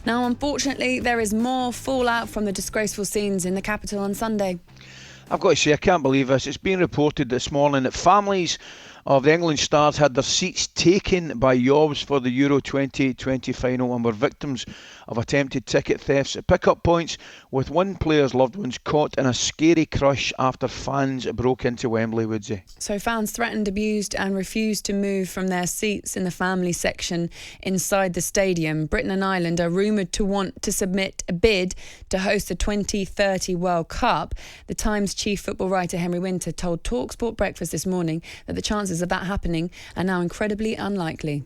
Now, unfortunately, there is more fallout from the disgraceful scenes in the capital on Sunday. I've got to say, I can't believe this. It's been reported this morning that families of the England stars had their seats taken by yobs for the Euro 2020 final and were victims of attempted ticket thefts at pick-up points, with one player's loved ones caught in a scary crush after fans broke into Wembley, Woodsy. So fans threatened, abused and refused to move from their seats in the family section inside the stadium. Britain and Ireland are rumoured to want to submit a bid to host the 2030 World Cup. The Times chief football writer Henry Winter told talkSPORT Breakfast this morning that the chances of that happening are now incredibly unlikely.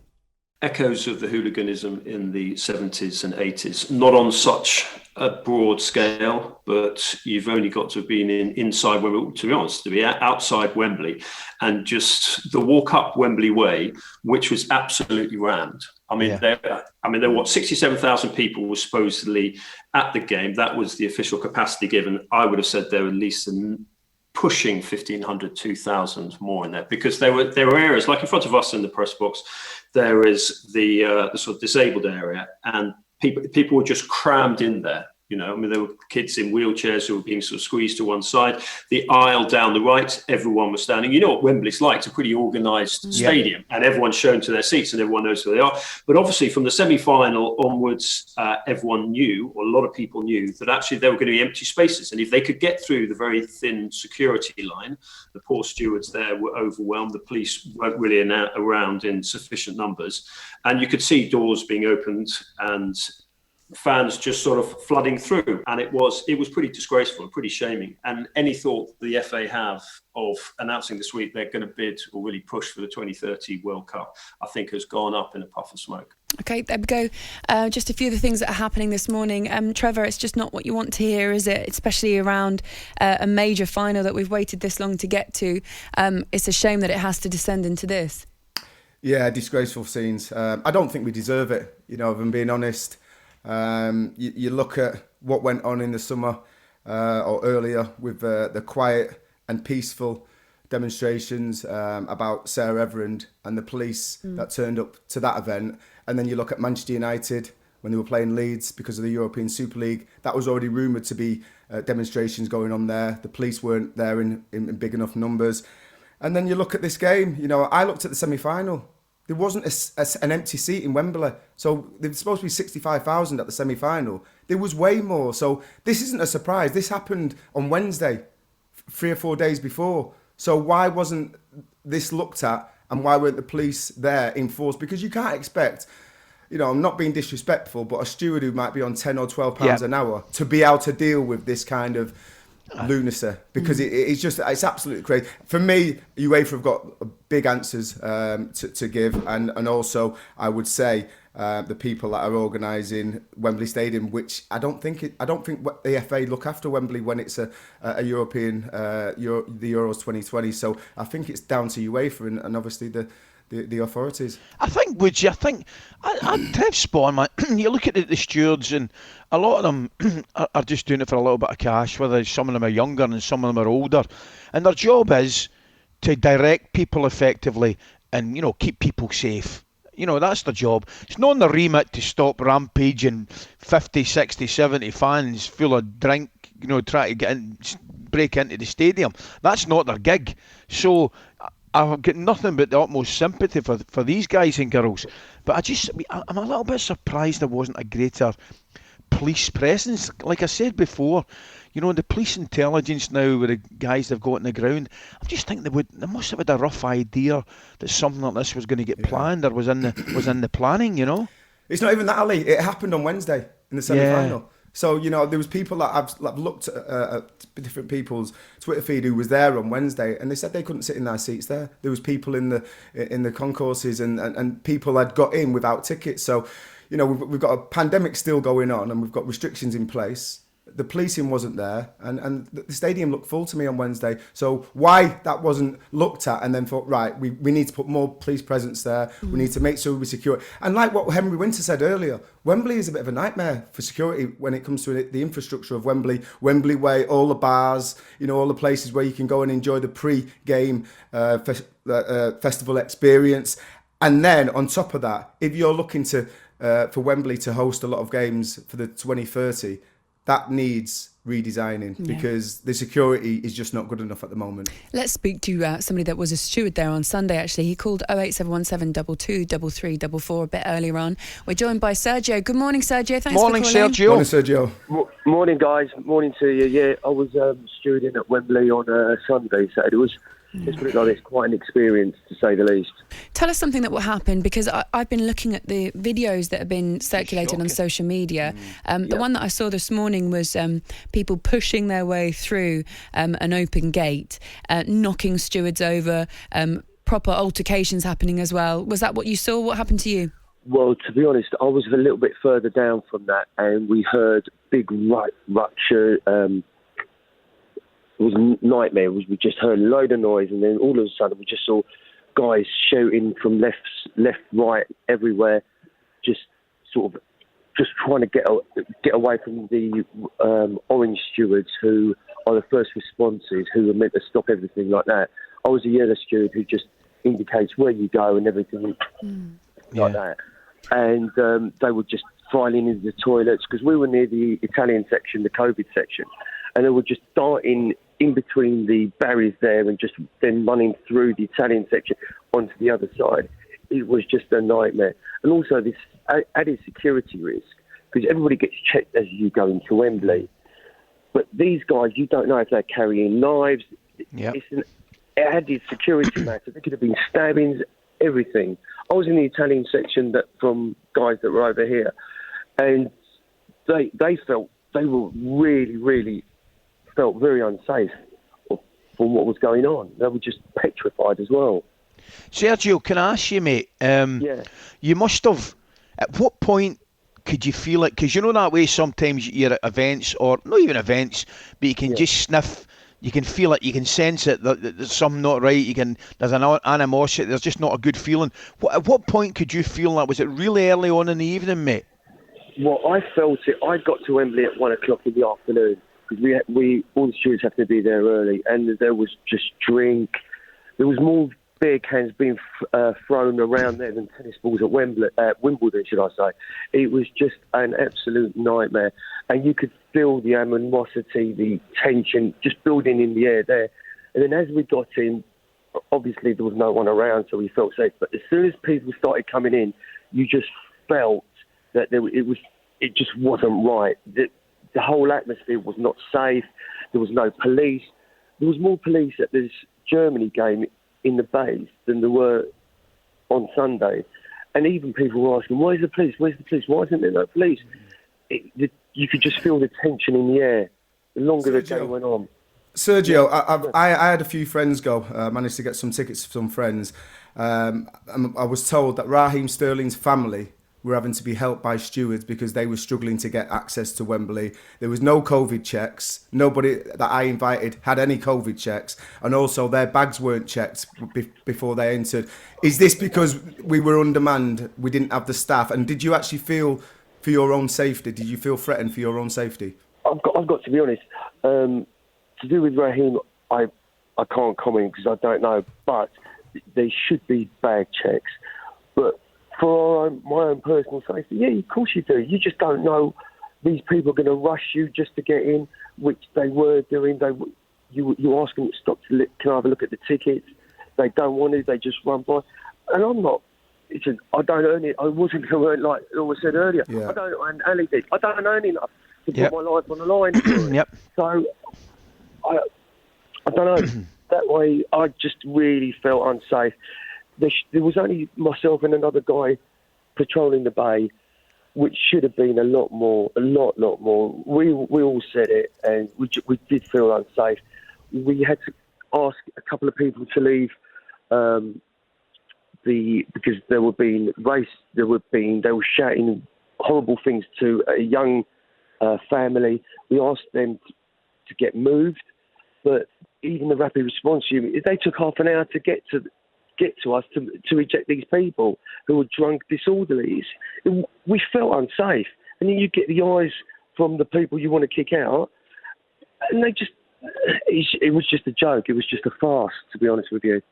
Echoes of the hooliganism in the 70s and 80s, not on such a broad scale, but you've only got to have been inside Wembley, to be honest, to be outside Wembley, and just the walk up Wembley Way, which was absolutely rammed. I mean, there were what, 67,000 people were supposedly at the game. That was the official capacity given. I would have said there were at least pushing 1,500, 2,000 more in there, because there were areas like in front of us in the press box. There is the sort of disabled area, and people were just crammed in there. You know, I mean, there were kids in wheelchairs who were being sort of squeezed to one side. The aisle down the right, everyone was standing. You know what Wembley's like. It's a pretty organised stadium, and everyone's shown to their seats and everyone knows where they are. But obviously from the semi-final onwards, everyone knew, or a lot of people knew, that actually there were going to be empty spaces. And if they could get through the very thin security line, the poor stewards there were overwhelmed. The police weren't really around in sufficient numbers. And you could see doors being opened and fans just sort of flooding through, and it was pretty disgraceful and pretty shaming. And any thought the FA have of announcing this week they're going to bid or really push for the 2030 World Cup, I think has gone up in a puff of smoke. Okay, there we go. Just a few of the things that are happening this morning. Trevor, it's just not what you want to hear, is it? Especially around a major final that we've waited this long to get to. It's a shame that it has to descend into this. Yeah, disgraceful scenes. I don't think we deserve it, if I'm being honest. You look at what went on in the summer or earlier with the quiet and peaceful demonstrations about Sarah Everard and the police that turned up to that event. And then you look at Manchester United when they were playing Leeds because of the European Super League. That was already rumoured to be demonstrations going on there. The police weren't there in big enough numbers. And then you look at this game. I looked at the semi-final. There wasn't an empty seat in Wembley. So there was supposed to be 65,000 at the semi-final. There was way more. So this isn't a surprise. This happened on Wednesday, 3 or 4 days before. So why wasn't this looked at, and why weren't the police there in force? Because you can't expect, I'm not being disrespectful, but a steward who might be on £10 or £12 an hour to be able to deal with this kind of lunacy, because it's absolutely crazy. For me, UEFA have got big answers to give, and also I would say the people that are organising Wembley Stadium, which I don't think the FA look after Wembley when it's a European the Euros 2020. So I think it's down to UEFA and obviously the authorities. I think Trev's spot on, man. You look at the stewards, and a lot of them are just doing it for a little bit of cash, whether some of them are younger and some of them are older. And their job is to direct people effectively and, keep people safe. That's their job. It's not in their remit to stop rampaging 50, 60, 70 fans full of drink, trying to break into the stadium. That's not their gig. So I've got nothing but the utmost sympathy for these guys and girls. But I'm a little bit surprised there wasn't a greater police presence. Like I said before, the police intelligence now with the guys they've got on the ground, I just think they must have had a rough idea that something like this was going to get planned or was in the planning, It's not even that, Ali. It happened on Wednesday in the semi-final. Yeah. So, there was people that I've looked at different people's Twitter feed who was there on Wednesday, and they said they couldn't sit in their seats there. There was people in the concourses and people had got in without tickets. So, we've got a pandemic still going on and we've got restrictions in place. The policing wasn't there, and the stadium looked full to me on Wednesday. So why that wasn't looked at and then thought, right, we need to put more police presence there. We need to make sure we're secure. And like what Henry Winter said earlier, Wembley is a bit of a nightmare for security when it comes to the infrastructure of Wembley, Wembley Way, all the bars, all the places where you can go and enjoy the pre-game festival experience. And then on top of that, if you're looking to for Wembley to host a lot of games for the 2030, that needs redesigning because the security is just not good enough at the moment. Let's speak to somebody that was a steward there on Sunday, actually. He called 08717 22 3344 a bit earlier on. We're joined by Sergio. Good morning, Sergio. Thanks Morning, for calling. Sergio. Morning, Sergio. Morning, guys. Morning to you. Yeah, I was stewarding at Wembley on Sunday, Saturday. It was, let's put it like this, quite an experience, to say the least. Tell us something that will happen, because I've been looking at the videos that have been circulated on social media. The one that I saw this morning was people pushing their way through an open gate, knocking stewards over, proper altercations happening as well. Was that what you saw? What happened to you? Well, to be honest, I was a little bit further down from that, and we heard big rupture. It was a nightmare. We just heard a load of noise, and then all of a sudden we just saw guys shouting from left, right, everywhere, just trying to get away from the orange stewards, who are the first responses, who are meant to stop everything like that. I was a yellow steward who just indicates where you go and everything like that. And they were just filing into the toilets, because we were near the Italian section, the COVID section, and they were just darting in between the barriers there and just then running through the Italian section onto the other side. It was just a nightmare. And also this added security risk, because everybody gets checked as you go into Wembley. But these guys, you don't know if they're carrying knives. Yep. It's an added security matter. There could have been stabbings, everything. I was in the Italian section from guys that were over here, and they were really felt very unsafe from what was going on. They were just petrified as well. Sergio, can I ask you, mate? You must have. At what point could you feel it? Because you know that way sometimes you're at events, or not even events, but you can just sniff. You can feel it. You can sense it. There's something not right. There's an animosity. There's just not a good feeling. At what point could you feel that? Was it really early on in the evening, mate? Well, I felt it. I got to Wembley at 1 o'clock in the afternoon, because we all the stewards have to be there early, and there was just drink. There was more beer cans being thrown around there than tennis balls at Wimbledon, should I say. It was just an absolute nightmare, and you could feel the animosity, the tension just building in the air there. And then as we got in, obviously there was no one around, so we felt safe. But as soon as people started coming in, you just felt that it just wasn't right. The whole atmosphere was not safe. There was no police. There was more police at this Germany game in the base than there were on Sunday. And even people were asking, where's the police? Where's the police? Why isn't there no police? You could just feel the tension in the air the longer the game went on. Sergio, I had a few friends go. Managed to get some tickets for some friends. I was told that Raheem Sterling's family were having to be helped by stewards because they were struggling to get access to Wembley. There was no COVID checks. Nobody that I invited had any COVID checks. And also their bags weren't checked before they entered. Is this because we were undermanned, we didn't have the staff? And did you actually feel for your own safety? Did you feel threatened for your own safety? I've got to be honest. To do with Raheem, I can't comment because I don't know. But there should be bag checks. But for my own personal safety, yeah, of course you do. You just don't know. These people are going to rush you just to get in, which they were doing. You ask them to stop to can I have a look at the tickets? They don't want to. They just run by. And I'm not. I don't earn it. I wasn't going to earn, like I always said earlier. Yeah. I don't earn anything. I don't earn enough to put my life on the line. Yep. So I don't know. That way, I just really felt unsafe. There was only myself and another guy patrolling the bay, which should have been a lot more. We all said it, and we did feel unsafe. We had to ask a couple of people to leave because they were shouting horrible things to a young family. We asked them to get moved, but even the rapid response unit, they took half an hour to get to us to eject these people who were drunk disorderlies. We felt unsafe, and then you get the eyes from the people you want to kick out, and it was just a joke. It was just a farce, to be honest with you.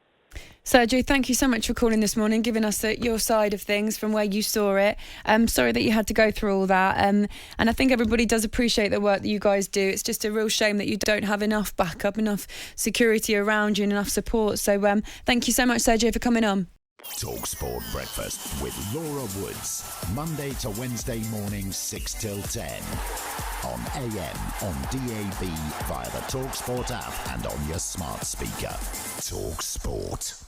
Sergio, thank you so much for calling this morning, giving us your side of things from where you saw it. Sorry that you had to go through all that. And I think everybody does appreciate the work that you guys do. It's just a real shame that you don't have enough backup, enough security around you and enough support. So thank you so much, Sergio, for coming on. talkSPORT Breakfast with Laura Woods. Monday to Wednesday morning 6 till 10. On AM, on DAB, via the talkSPORT app and on your smart speaker. talkSPORT.